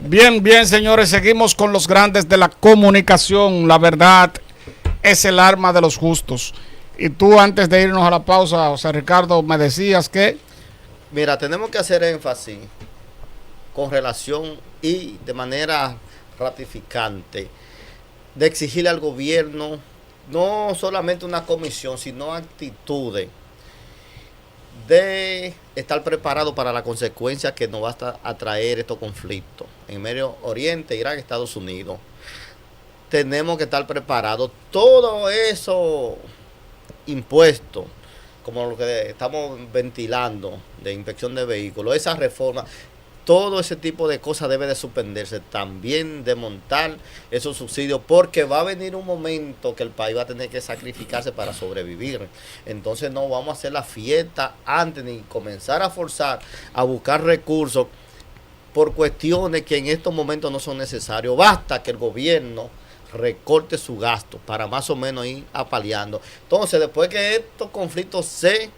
Bien, bien, señores, seguimos con los grandes de la comunicación. La verdad es el arma de los justos. Y tú, antes de irnos a la pausa, José Ricardo, me decías que... Mira, tenemos que hacer énfasis con relación y de manera ratificante de exigirle al gobierno no solamente una comisión, sino actitudes de estar preparado para la consecuencia que nos va a traer estos conflictos en Medio Oriente, Irak, Estados Unidos. Tenemos que estar preparados. Todo eso impuestos, como lo que estamos ventilando de inspección de vehículos, esa reforma, todo ese tipo de cosas debe de suspenderse. También desmontar esos subsidios, porque va a venir un momento que el país va a tener que sacrificarse para sobrevivir. Entonces no vamos a hacer la fiesta antes ni comenzar a forzar a buscar recursos por cuestiones que en estos momentos no son necesarios. Basta que el gobierno recorte su gasto para más o menos ir apaleando. Entonces, después que estos conflictos se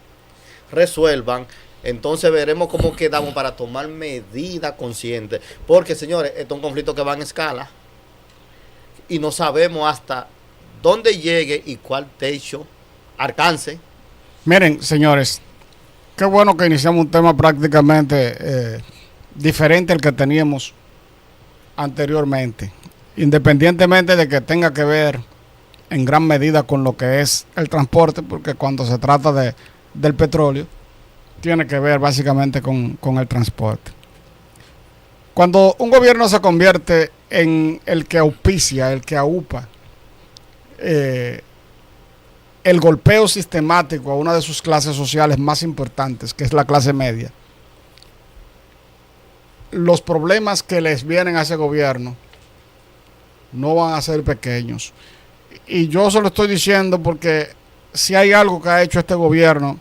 resuelvan, entonces veremos cómo quedamos para tomar medidas conscientes. Porque, señores, estos son conflictos que van en escala y no sabemos hasta dónde llegue y cuál techo alcance. Miren, señores, qué bueno que iniciamos un tema prácticamente diferente al que teníamos anteriormente, independientemente de que tenga que ver en gran medida con lo que es el transporte, porque cuando se trata del petróleo, tiene que ver básicamente con el transporte. Cuando un gobierno se convierte en el que auspicia, el que aupa el golpeo sistemático a una de sus clases sociales más importantes, que es la clase media, los problemas que les vienen a ese gobierno no van a ser pequeños. Y yo se lo estoy diciendo porque si hay algo que ha hecho este gobierno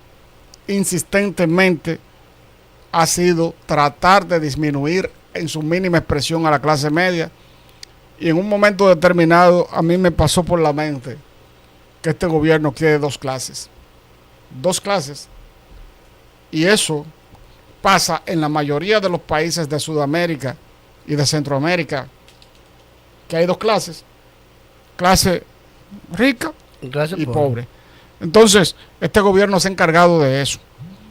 insistentemente, ha sido tratar de disminuir en su mínima expresión a la clase media. Y en un momento determinado a mí me pasó por la mente que este gobierno quiere dos clases. Y eso pasa en la mayoría de los países de Sudamérica y de Centroamérica, que hay dos clases: clase rica y pobre. Entonces, este gobierno se ha encargado de eso.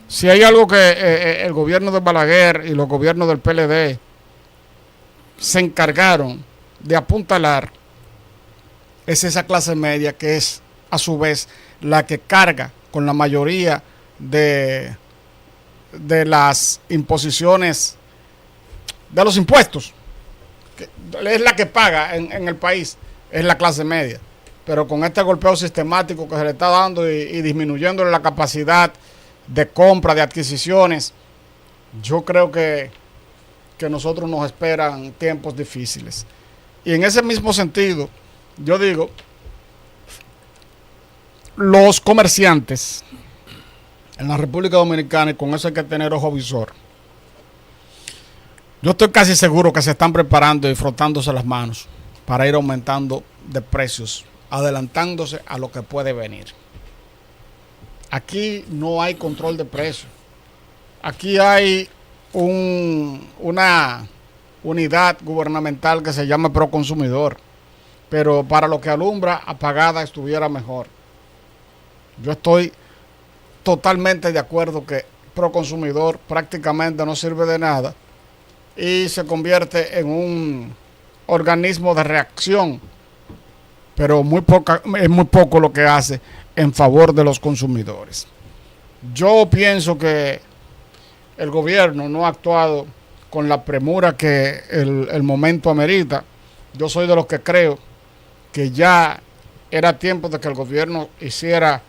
Si hay algo que el gobierno de Balaguer y los gobiernos del PLD se encargaron de apuntalar, es esa clase media, que es a su vez la que carga con la mayoría de las imposiciones, de los impuestos, que es la que paga en el país, es la clase media. Pero con este golpeo sistemático que se le está dando y disminuyendo la capacidad de compra, de adquisiciones, yo creo que nosotros nos esperan tiempos difíciles. Y en ese mismo sentido, yo digo, los comerciantes en la República Dominicana, y con eso hay que tener ojo visor, yo estoy casi seguro que se están preparando y frotándose las manos para ir aumentando de precios, adelantándose a lo que puede venir. Aquí no hay control de precios. Aquí hay una unidad gubernamental que se llama Proconsumidor, pero para lo que alumbra, apagada estuviera mejor. Yo estoy totalmente de acuerdo que Proconsumidor prácticamente no sirve de nada y se convierte en un organismo de reacción, pero es muy poco lo que hace en favor de los consumidores. Yo pienso que el gobierno no ha actuado con la premura que el momento amerita. Yo soy de los que creo que ya era tiempo de que el gobierno hiciera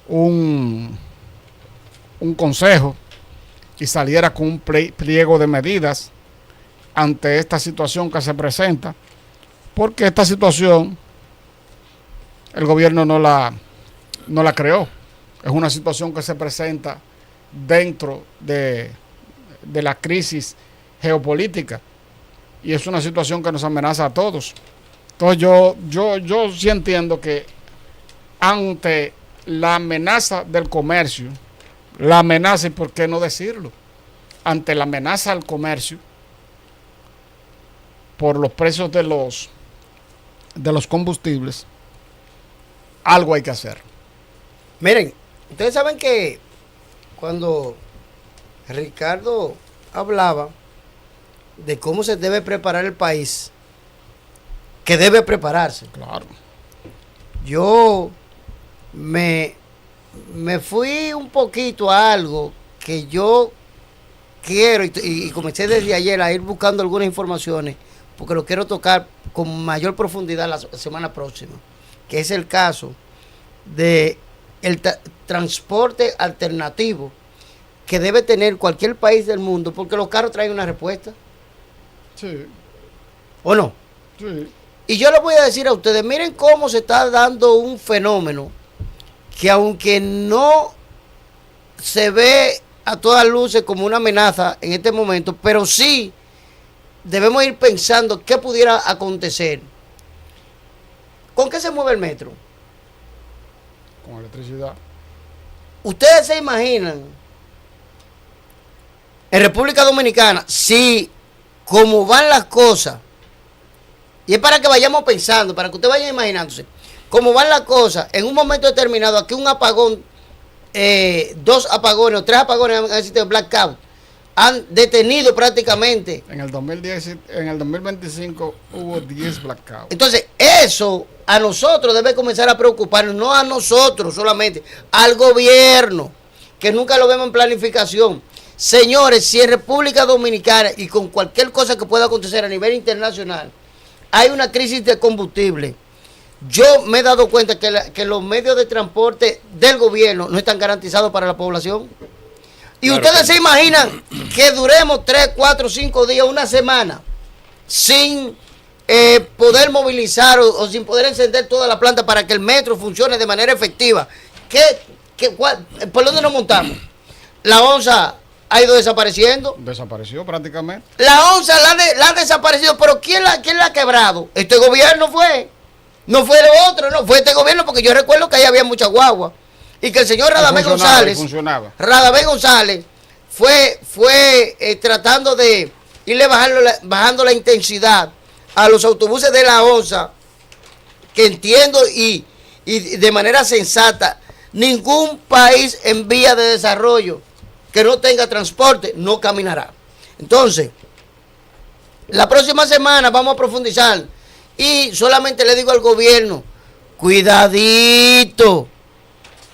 un consejo y saliera con un pliego de medidas ante esta situación que se presenta, porque esta situación el gobierno no la creó. Es una situación que se presenta dentro de la crisis geopolítica y es una situación que nos amenaza a todos. Entonces yo sí entiendo que ante la amenaza del comercio, la amenaza, y por qué no decirlo, ante la amenaza al comercio, por los precios de los combustibles, algo hay que hacer. Miren, ustedes saben que cuando Ricardo hablaba de cómo se debe preparar el país, que debe prepararse. Claro. Yo me fui un poquito a algo que yo quiero y comencé desde ayer a ir buscando algunas informaciones porque lo quiero tocar con mayor profundidad la semana próxima, que es el caso de el transporte alternativo que debe tener cualquier país del mundo, porque los carros traen una respuesta. Sí. ¿O no? Sí. Y yo les voy a decir a ustedes, miren cómo se está dando un fenómeno que aunque no se ve a todas luces como una amenaza en este momento, pero sí debemos ir pensando qué pudiera acontecer. ¿Con qué se mueve el metro? Con electricidad. Ustedes se imaginan en República Dominicana si como van las cosas, y es para que vayamos pensando, para que ustedes vayan imaginándose cómo van las cosas en un momento determinado, aquí un apagón, 2 apagones o 3 apagones han existido, blackout, han detenido prácticamente. En el 2025 hubo 10 blackouts. Entonces, eso a nosotros debe comenzar a preocuparnos, no a nosotros solamente, al gobierno, que nunca lo vemos en planificación. Señores, si en República Dominicana y con cualquier cosa que pueda acontecer a nivel internacional, hay una crisis de combustible, yo me he dado cuenta que los medios de transporte del gobierno no están garantizados para la población. Y claro, ustedes se imaginan que duremos 3, 4, 5 días, una semana, sin poder movilizar o sin poder encender toda la planta para que el metro funcione de manera efectiva. ¿Por dónde nos montamos? La onza ha ido desapareciendo. Desapareció prácticamente. La onza la ha desaparecido, pero ¿quién la ha quebrado? Este gobierno fue. No fue el otro, no, fue este gobierno, porque yo recuerdo que ahí había mucha guagua. Y que el señor Radamés González fue tratando de irle bajando la intensidad a los autobuses de la ONSA, que entiendo y de manera sensata, ningún país en vía de desarrollo que no tenga transporte no caminará. Entonces, la próxima semana vamos a profundizar y solamente le digo al gobierno, cuidadito.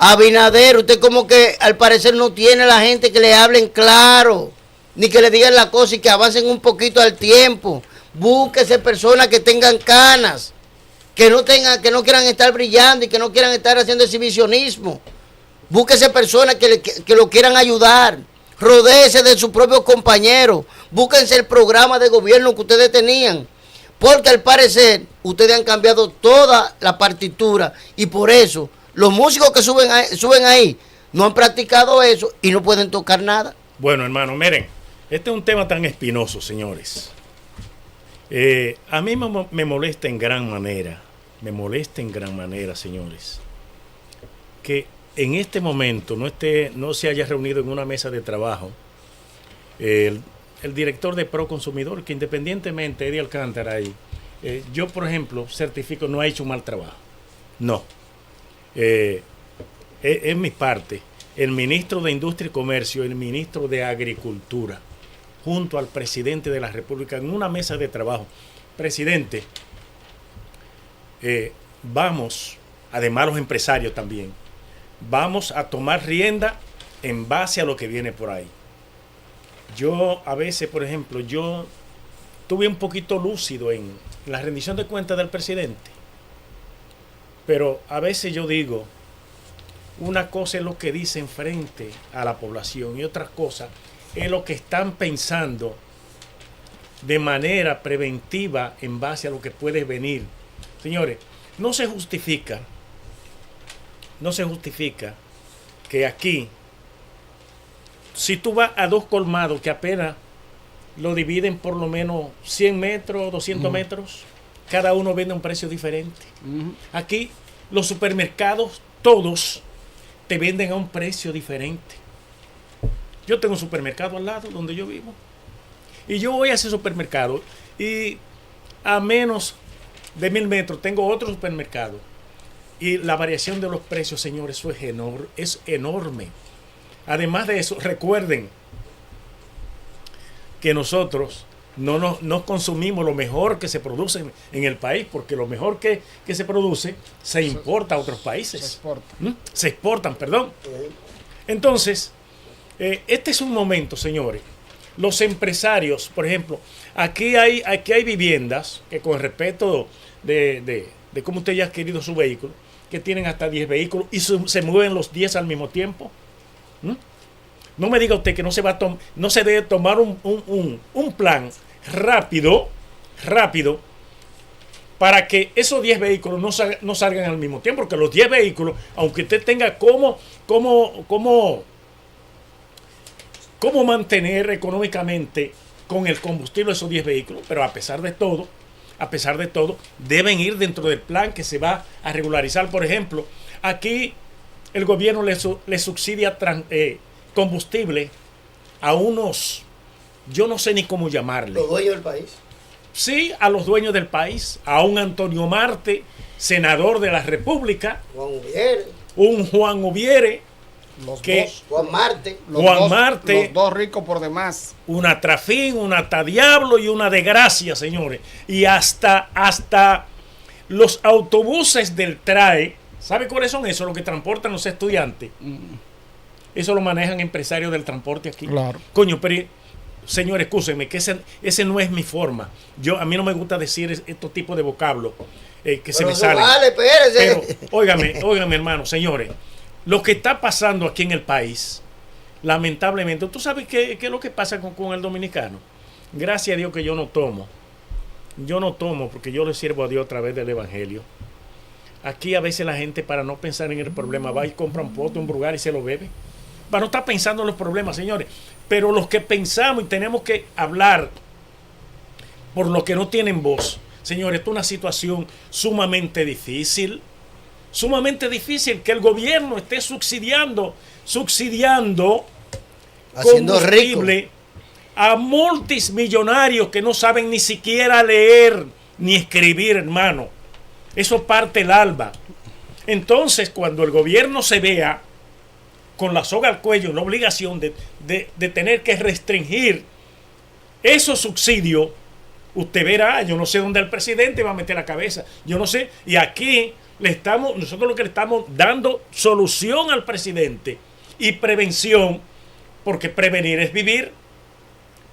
Abinader, usted como que al parecer no tiene la gente que le hablen claro, ni que le digan la cosa y que avancen un poquito al tiempo. Búsquese personas que tengan canas, que no quieran estar brillando y que no quieran estar haciendo exhibicionismo. Búsquese personas que lo quieran ayudar. Rodéese de sus propios compañeros. Búsquense el programa de gobierno que ustedes tenían. Porque al parecer ustedes han cambiado toda la partitura y por eso los músicos que suben ahí no han practicado eso y no pueden tocar nada. Bueno, hermano, miren, este es un tema tan espinoso, señores. A mí me molesta en gran manera, señores, que en este momento no se haya reunido en una mesa de trabajo el director de Proconsumidor, que independientemente Eddie Alcántara ahí, yo por ejemplo certifico no ha hecho un mal trabajo, no. Es mi parte, el ministro de Industria y Comercio, el ministro de Agricultura, junto al presidente de la República en una mesa de trabajo. Presidente, vamos, además los empresarios también, vamos a tomar rienda en base a lo que viene por ahí. Yo a veces, por ejemplo, yo estuve un poquito lúcido en la rendición de cuentas del presidente, pero a veces yo digo, una cosa es lo que dicen frente a la población y otra cosa es lo que están pensando de manera preventiva en base a lo que puede venir. Señores, no se justifica que aquí, si tú vas a 2 colmados que apenas lo dividen por lo menos 100 metros, 200 metros, cada uno vende a un precio diferente. Aquí los supermercados todos te venden a un precio diferente. Yo tengo un supermercado al lado donde yo vivo y yo voy a ese supermercado y a menos de 1000 metros tengo otro supermercado. Y la variación de los precios, señores, eso es enorme. Además de eso, recuerden que nosotros no consumimos lo mejor que se produce en el país, porque lo mejor que se produce se importa a otros países. Se exportan, perdón. Entonces, este es un momento, señores. Los empresarios, por ejemplo, aquí hay viviendas que, con respeto de cómo usted ya ha adquirido su vehículo, que tienen hasta 10 vehículos y se mueven los 10 al mismo tiempo. No me diga usted que no se debe tomar un plan rápido para que esos 10 vehículos no salgan al mismo tiempo, porque los 10 vehículos, aunque usted tenga cómo mantener económicamente con el combustible esos 10 vehículos, pero a pesar de todo, deben ir dentro del plan que se va a regularizar. Por ejemplo, aquí el gobierno le subsidia combustible a unos, yo no sé ni cómo llamarle. Los dueños del país. Sí, a los dueños del país, a un Antonio Marte, senador de la República, un Juan Ubiere, Juan Marte, los dos ricos por demás, una Trafín, una Tadiablo y una de Gracia, señores, y hasta los autobuses del TRAE, ¿sabe cuáles son esos? Los que transportan los estudiantes. Eso lo manejan empresarios del transporte aquí. Claro. Coño, pero señor, excúsenme, que ese no es mi forma. A mí no me gusta decir estos tipos de vocablos que se me salen. Vale, pero, óigame, hermano, señores, lo que está pasando aquí en el país, lamentablemente, ¿tú sabes qué es lo que pasa con el dominicano? Gracias a Dios que yo no tomo. Yo no tomo porque yo le sirvo a Dios a través del Evangelio. Aquí a veces la gente, para no pensar en el problema, va y compra un pote, un brugal y se lo bebe. Para no estar pensando en los problemas, señores. Pero los que pensamos y tenemos que hablar por los que no tienen voz, señores, esto es una situación sumamente difícil que el gobierno esté subsidiando haciendo combustible rico a multimillonarios que no saben ni siquiera leer ni escribir, hermano. Eso parte el alba. Entonces, cuando el gobierno se vea con la soga al cuello, la obligación de tener que restringir esos subsidios, usted verá, yo no sé dónde el presidente va a meter la cabeza, yo no sé, y aquí nosotros lo que le estamos dando solución al presidente y prevención, porque prevenir es vivir,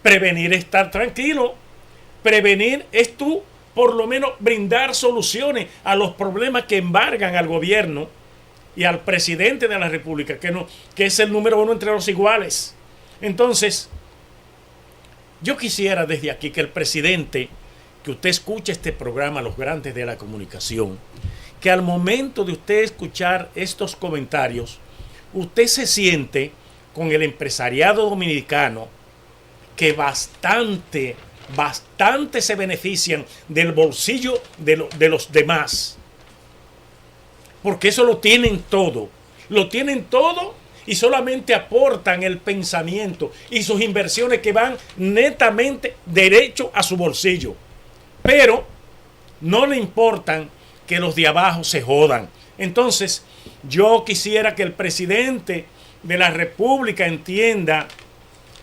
prevenir es estar tranquilo, prevenir es tú por lo menos brindar soluciones a los problemas que embargan al gobierno y al presidente de la República, que es el número uno entre los iguales. Entonces, yo quisiera desde aquí que el presidente, que usted escuche este programa, Los Grandes de la Comunicación, que al momento de usted escuchar estos comentarios, usted se siente con el empresariado dominicano que bastante se benefician del bolsillo de los demás. Porque eso lo tienen todo y solamente aportan el pensamiento y sus inversiones que van netamente derecho a su bolsillo. Pero no le importan que los de abajo se jodan. Entonces, yo quisiera que el presidente de la República entienda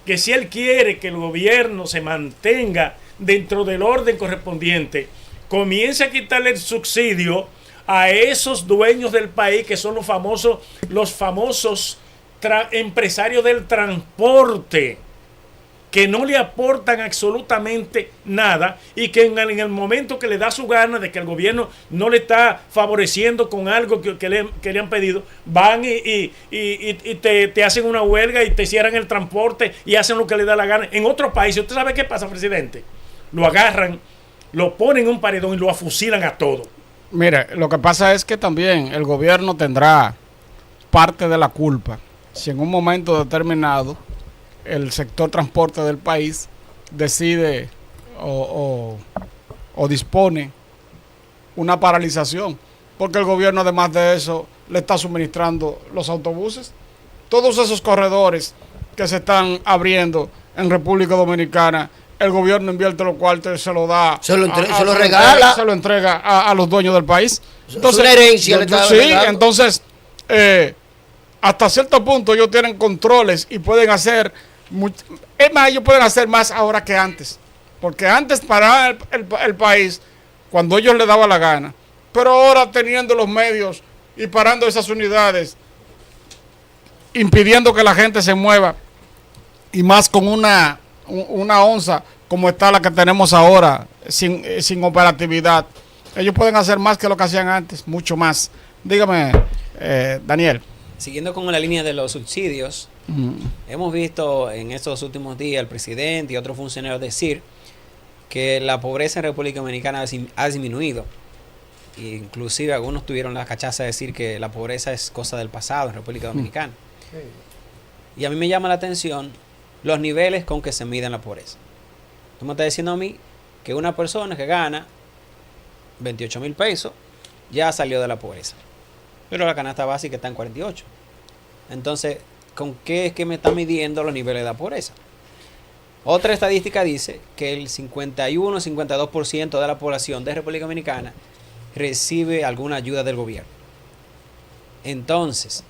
que si él quiere que el gobierno se mantenga dentro del orden correspondiente, comience a quitarle el subsidio a esos dueños del país que son los famosos empresarios del transporte, que no le aportan absolutamente nada y que en el momento que le da su gana de que el gobierno no le está favoreciendo con algo que le han pedido, van y te hacen una huelga y te cierran el transporte y hacen lo que le da la gana. En otros países, ¿usted sabe qué pasa, presidente? Lo agarran, lo ponen en un paredón y lo afusilan a todo. Mire, lo que pasa es que también el gobierno tendrá parte de la culpa si en un momento determinado el sector transporte del país decide o dispone una paralización, porque el gobierno, además de eso, le está suministrando los autobuses, todos esos corredores que se están abriendo en República Dominicana. el gobierno invierte los cuartos y se lo da. Se lo regala. Se lo entrega a los dueños del país. Entonces, es una herencia. Entonces, hasta cierto punto ellos tienen controles y pueden hacer. Es más, ellos pueden hacer más ahora que antes. Porque antes paraban el país cuando ellos les daba la gana. Pero ahora teniendo los medios y parando esas unidades, impidiendo que la gente se mueva, y más con una onza como está la que tenemos ahora, sin operatividad, ellos pueden hacer más que lo que hacían antes, mucho más. Dígame, Daniel. Siguiendo con la línea de los subsidios, hemos visto en estos últimos días el presidente y otros funcionarios decir que la pobreza en República Dominicana ha disminuido. Inclusive algunos tuvieron la cachaza de decir que la pobreza es cosa del pasado en República Dominicana. Y a mí me llama la atención los niveles con que se miden la pobreza. Tú me estás diciendo a mí que una persona que gana 28,000 pesos ya salió de la pobreza, pero la canasta básica está en 48. Entonces, ¿con qué es que me está midiendo los niveles de la pobreza? Otra estadística dice que el 51-52% de la población de República Dominicana recibe alguna ayuda del gobierno. Entonces,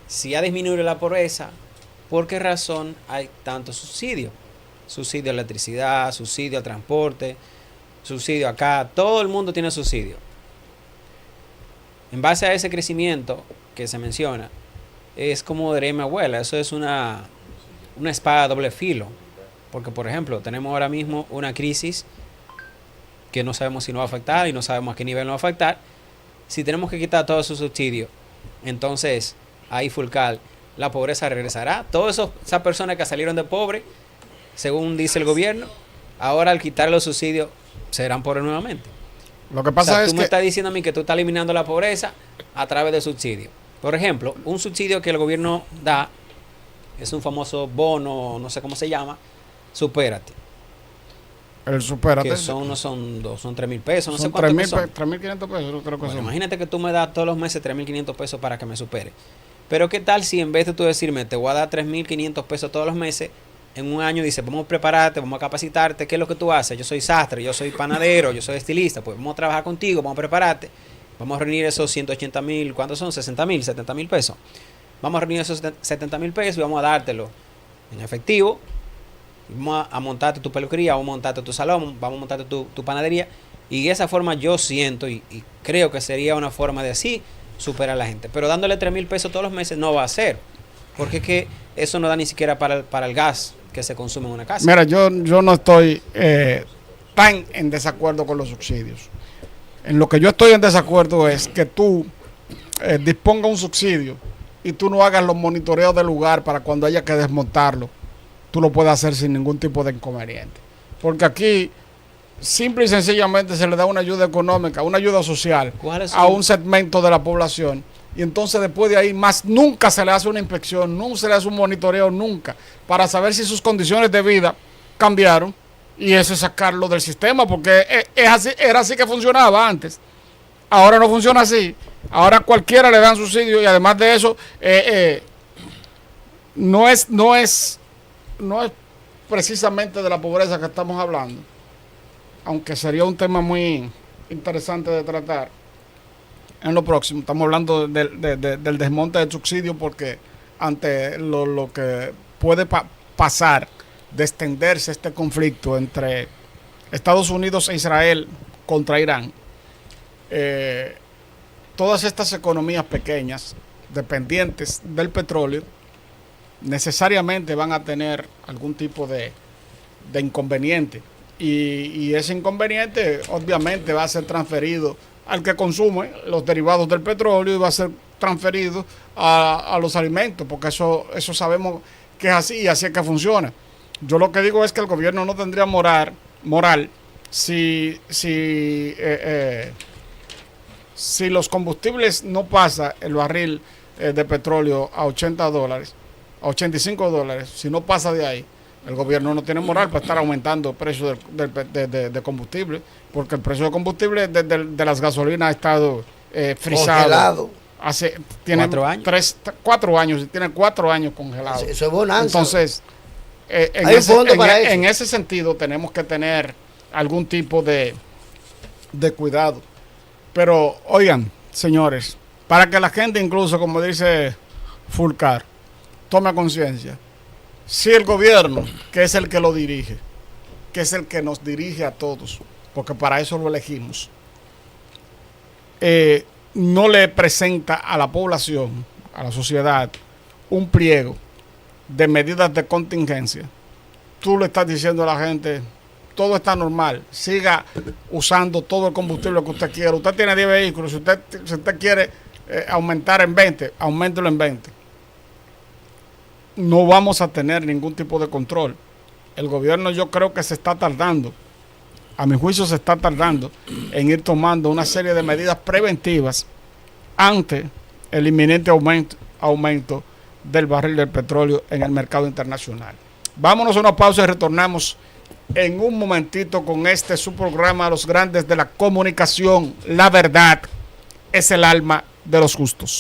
si ha disminuido la pobreza, ¿por qué razón hay tanto subsidio? Subsidio a electricidad, subsidio al transporte, subsidio acá, todo el mundo tiene subsidio. En base a ese crecimiento que se menciona, es como diría mi abuela, eso es una espada de doble filo. Porque, por ejemplo, tenemos ahora mismo una crisis que no sabemos si nos va a afectar y no sabemos a qué nivel nos va a afectar. Si tenemos que quitar todos esos subsidios, entonces ahí Fulcal, la pobreza regresará. Todas esas personas que salieron de pobre, según dice el gobierno, ahora al quitar los subsidios serán pobres nuevamente. Lo que pasa es tú me estás diciendo a mí que tú estás eliminando la pobreza a través de subsidios. Por ejemplo, un subsidio que el gobierno da es un famoso bono, no sé cómo se llama, Supérate. El Supérate. Que son 3,000 pesos, no son sé cuánto son. 3,500 pesos, yo creo que son. Imagínate que tú me das todos los meses 3,500 pesos para que me supere. Pero ¿qué tal si en vez de tú decirme, te voy a dar 3,500 pesos todos los meses, en un año dices, vamos a prepararte, vamos a capacitarte, ¿qué es lo que tú haces? Yo soy sastre, yo soy panadero, yo soy estilista, pues vamos a trabajar contigo, vamos a prepararte, vamos a reunir esos 180,000, ¿cuántos son? 60,000, 70,000 pesos. Vamos a reunir esos 70,000 pesos y vamos a dártelo en efectivo. Vamos a montarte tu peluquería, vamos a montarte tu salón, vamos a montarte tu panadería. Y de esa forma yo siento y creo que sería una forma de así superar a la gente. Pero dándole 3,000 pesos todos los meses no va a ser. Porque es que eso no da ni siquiera para el gas que se consume en una casa. Mira, yo no estoy tan en desacuerdo con los subsidios. En lo que yo estoy en desacuerdo es que tú dispongas un subsidio y tú no hagas los monitoreos del lugar para cuando haya que desmontarlo. Tú lo puedes hacer sin ningún tipo de inconveniente. Porque aquí, simple y sencillamente, se le da una ayuda económica, una ayuda social a un segmento de la población. Y entonces después de ahí más nunca se le hace una inspección, nunca se le hace un monitoreo, nunca, para saber si sus condiciones de vida cambiaron. Y eso es sacarlo del sistema, porque era así que funcionaba antes. Ahora no funciona así. Ahora cualquiera le dan subsidio y además de eso, no es precisamente de la pobreza que estamos hablando, aunque sería un tema muy interesante de tratar en lo próximo. Estamos hablando del desmonte del subsidio, porque ante lo que puede pasar de extenderse este conflicto entre Estados Unidos e Israel contra Irán, todas estas economías pequeñas dependientes del petróleo necesariamente van a tener algún tipo de inconveniente, y ese inconveniente obviamente va a ser transferido al que consume los derivados del petróleo y va a ser transferido a los alimentos, porque eso sabemos que es así y así es que funciona. Yo lo que digo es que el gobierno no tendría moral si los combustibles no pasa el barril de petróleo a $80, a $85, si no pasa de ahí, el gobierno no tiene moral para estar aumentando el precio de combustible, porque el precio de combustible de las gasolinas ha estado frisado. Tiene 4 años. 4 años, y tiene 4 años congelado. Eso es bonanza. Entonces, Hay un fondo para eso. En ese sentido tenemos que tener algún tipo de cuidado. Pero, oigan, señores, para que la gente, incluso, como dice Fulcar, tome conciencia, si el gobierno, que es el que lo dirige, que es el que nos dirige a todos, porque para eso lo elegimos, no le presenta a la población, a la sociedad, un pliego de medidas de contingencia, tú le estás diciendo a la gente, todo está normal, siga usando todo el combustible que usted quiera. Usted tiene 10 vehículos, si usted quiere aumentar en 20, auméntelo en 20. No vamos a tener ningún tipo de control. El gobierno, yo creo que se está tardando, a mi juicio se está tardando en ir tomando una serie de medidas preventivas ante el inminente aumento del barril del petróleo en el mercado internacional. Vámonos a una pausa y retornamos en un momentito con su programa Los Grandes de la Comunicación. La verdad es el alma de los justos.